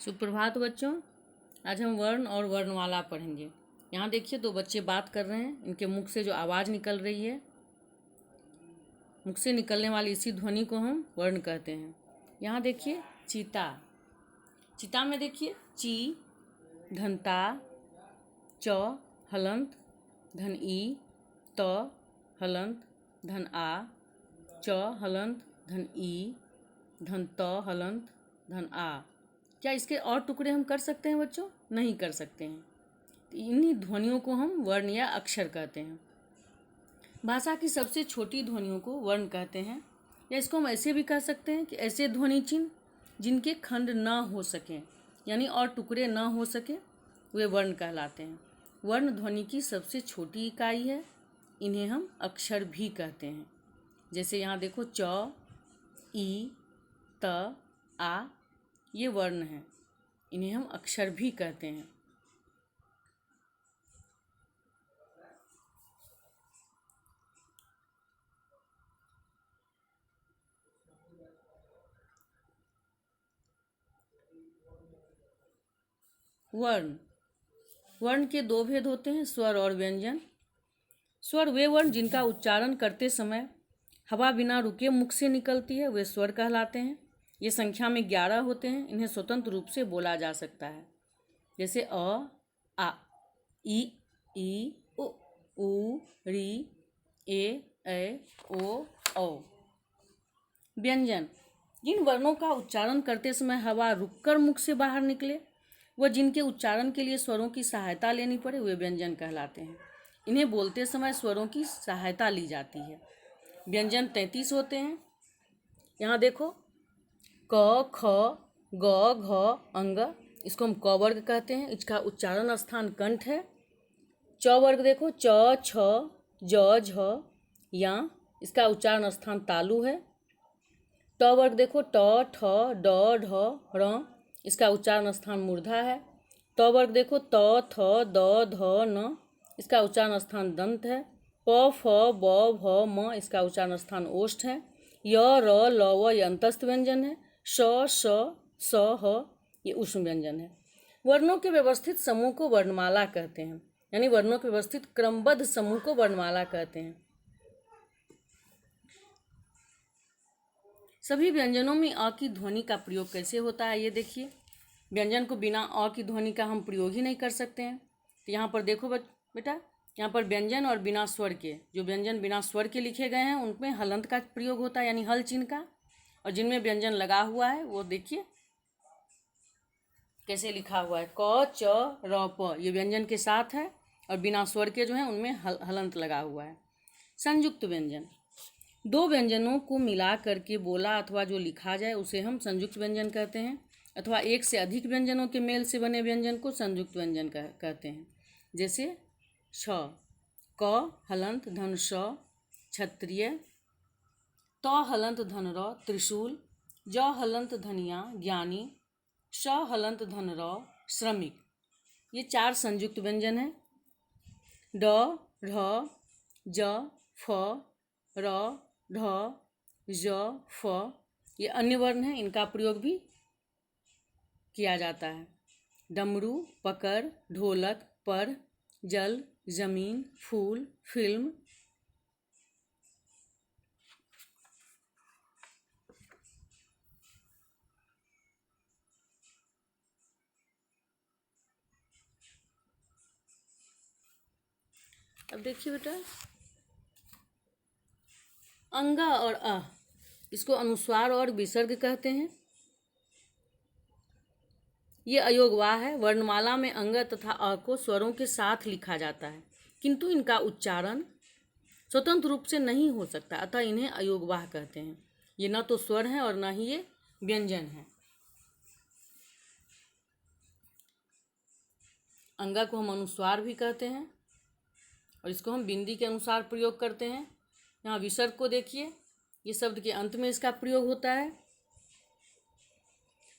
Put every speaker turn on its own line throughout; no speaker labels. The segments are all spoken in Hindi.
सुप्रभात बच्चों। आज हम वर्ण और वर्णमाला पढ़ेंगे। यहाँ देखिए दो बच्चे बात कर रहे हैं। इनके मुख से जो आवाज़ निकल रही है, मुख से निकलने वाली इसी ध्वनि को हम वर्ण कहते हैं। यहाँ देखिए चीता। चीता में देखिए ची धनता, च हलंत धन ई, त हलंत धन आ, च हलंत धन ई, धन त हलंत धन आ। क्या इसके और टुकड़े हम कर सकते हैं बच्चों? नहीं कर सकते हैं। तो इन्हीं ध्वनियों को हम वर्ण या अक्षर कहते हैं। भाषा की सबसे छोटी ध्वनियों को वर्ण कहते हैं, या इसको हम ऐसे भी कह सकते हैं कि ऐसे ध्वनि चिन्ह जिनके खंड न हो सकें, यानी और टुकड़े न हो सके, वे वर्ण कहलाते हैं। वर्ण ध्वनि की सबसे छोटी इकाई है। इन्हें हम अक्षर भी कहते हैं। जैसे यहाँ देखो च, ई, त, आ, ये वर्ण हैं। इन्हें हम अक्षर भी कहते हैं। वर्ण वर्ण के दो भेद होते हैं, स्वर और व्यंजन। स्वर वे वर्ण जिनका उच्चारण करते समय हवा बिना रुके मुख से निकलती है, वे स्वर कहलाते हैं। ये संख्या में 11 होते हैं। इन्हें स्वतंत्र रूप से बोला जा सकता है। जैसे अ, आ, ई, उ, री, ए, ओ, औ। व्यंजन जिन वर्णों का उच्चारण करते समय हवा रुककर मुख से बाहर निकले व जिनके उच्चारण के लिए स्वरों की सहायता लेनी पड़े, वे व्यंजन कहलाते हैं। इन्हें बोलते समय स्वरों की सहायता ली जाती है। व्यंजन 33 होते हैं। यहाँ देखो क, ख, ग, घ, अंग, इसको हम क वर्ग कहते हैं। इसका उच्चारण स्थान कंठ है। च वर्ग देखो च, छ, ज, झ, या, इसका उच्चारण स्थान तालु है। ट वर्ग देखो ट, ठ, ड, ढ, र, इसका उच्चारण स्थान मूर्धा है। त वर्ग देखो त, थ, द, ध, न, इसका उच्चारण स्थान दंत है। प, फ, ब, भ, म, इसका उच्चारण स्थान ओष्ठ है। य, र, ल, व, ये अंतस्थ व्यंजन है। श, श, स, ह, ये ऊष्म व्यंजन है। वर्णों के व्यवस्थित समूह को वर्णमाला कहते हैं, यानी वर्णों के व्यवस्थित क्रमबद्ध समूह को वर्णमाला कहते हैं। सभी व्यंजनों में अ की ध्वनि का प्रयोग कैसे होता है, ये देखिए। व्यंजन को बिना अ की ध्वनि का हम प्रयोग ही नहीं कर सकते हैं। तो यहाँ पर देखो बेटा, यहाँ पर व्यंजन और बिना स्वर के, जो व्यंजन बिना स्वर के लिखे गए हैं उनमें हलंत का प्रयोग होता है, यानी हल चिन्ह का। और जिनमें व्यंजन लगा हुआ है वो देखिए कैसे लिखा हुआ है, क, च, र, प, ये व्यंजन के साथ है, और बिना स्वर के जो है उनमें हलंत लगा हुआ है। संयुक्त व्यंजन दो व्यंजनों को मिला करके बोला अथवा जो लिखा जाए उसे हम संयुक्त व्यंजन कहते हैं, अथवा एक से अधिक व्यंजनों के मेल से बने व्यंजन को संयुक्त व्यंजन कहते हैं। जैसे छ, क हलंत धन श, क्षत्रिय, त हलंत धन र, त्रिशूल, ज हलंत धनिया, ज्ञानी, श हलंत धन र, श्रमिक। ये 4 संयुक्त व्यंजन हैं। ड, ढ, ज, फ, र, ढ, ज, फ, ये अन्य वर्ण हैं। इनका प्रयोग भी किया जाता है। डमरू, पकड़, ढोलक, पर, जल, जमीन, फूल, फिल्म। अब देखिए बेटा, अंगा और अ, इसको अनुस्वार और विसर्ग कहते हैं। ये अयोगवाह है। वर्णमाला में अंग तथा अ को स्वरों के साथ लिखा जाता है, किंतु इनका उच्चारण स्वतंत्र रूप से नहीं हो सकता, अतः इन्हें अयोगवाह कहते हैं। ये न तो स्वर हैं और न ही ये व्यंजन हैं। अंगा को हम अनुस्वार भी कहते हैं, और इसको हम बिंदी के अनुसार प्रयोग करते हैं। यहाँ विसर्ग को देखिए, ये शब्द के अंत में इसका प्रयोग होता है।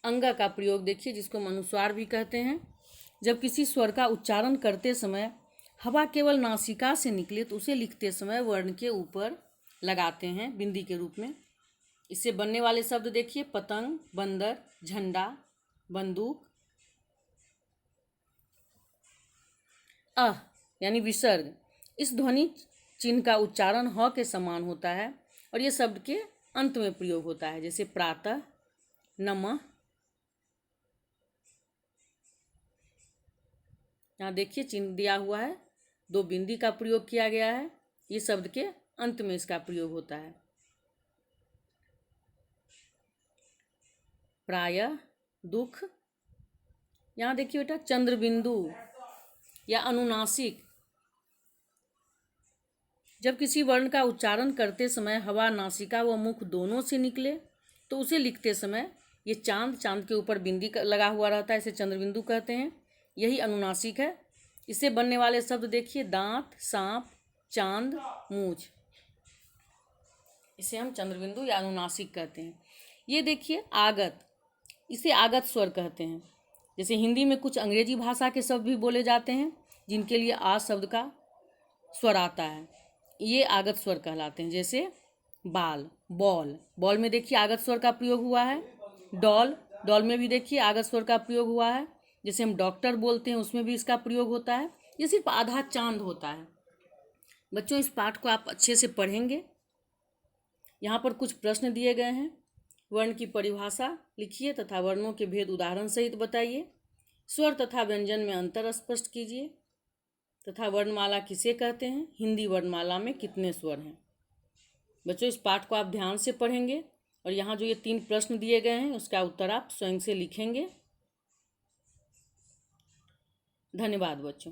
अंगा का प्रयोग देखिए, जिसको हम अनुस्वार भी कहते हैं। जब किसी स्वर का उच्चारण करते समय हवा केवल नासिका से निकले तो उसे लिखते समय वर्ण के ऊपर लगाते हैं बिंदी के रूप में। इससे बनने वाले शब्द देखिए, पतंग, बंदर, झंडा, बंदूक, अह यानी विसर्ग, इस ध्वनि चिन्ह का उच्चारण ह के समान होता है और ये शब्द के अंत में प्रयोग होता है, जैसे प्रातः, नमः। यहाँ देखिए चिन्ह दिया हुआ है, 2 बिंदी का प्रयोग किया गया है, ये शब्द के अंत में इसका प्रयोग होता है। प्रायः, दुख। यहाँ देखिए बेटा चंद्रबिंदु या अनुनासिक, जब किसी वर्ण का उच्चारण करते समय हवा नासिका व मुख दोनों से निकले तो उसे लिखते समय ये चांद के ऊपर बिंदी लगा हुआ रहता है, इसे चंद्रबिंदु कहते हैं, यही अनुनासिक है। इससे बनने वाले शब्द देखिए दांत, सांप, चांद, मूंछ, इसे हम चंद्रबिंदु या अनुनासिक कहते हैं। ये देखिए आगत, इसे आगत स्वर कहते हैं। जैसे हिंदी में कुछ अंग्रेजी भाषा के शब्द भी बोले जाते हैं जिनके लिए आ शब्द का स्वर आता है, ये आगत स्वर कहलाते हैं। जैसे बाल, बॉल, बॉल में देखिए आगत स्वर का प्रयोग हुआ है। डॉल, डॉल में भी देखिए आगत स्वर का प्रयोग हुआ है। जैसे हम डॉक्टर बोलते हैं उसमें भी इसका प्रयोग होता है। ये सिर्फ आधा चांद होता है। बच्चों इस पाठ को आप अच्छे से पढ़ेंगे। यहाँ पर कुछ प्रश्न दिए गए हैं। वर्ण की परिभाषा लिखिए तथा वर्णों के भेद उदाहरण सहित बताइए। स्वर तथा व्यंजन में अंतर स्पष्ट कीजिए तथा वर्णमाला किसे कहते हैं, हिंदी वर्णमाला में कितने स्वर हैं। बच्चों इस पाठ को आप ध्यान से पढ़ेंगे और यहाँ जो ये 3 प्रश्न दिए गए हैं उसका उत्तर आप स्वयं से लिखेंगे। धन्यवाद बच्चों।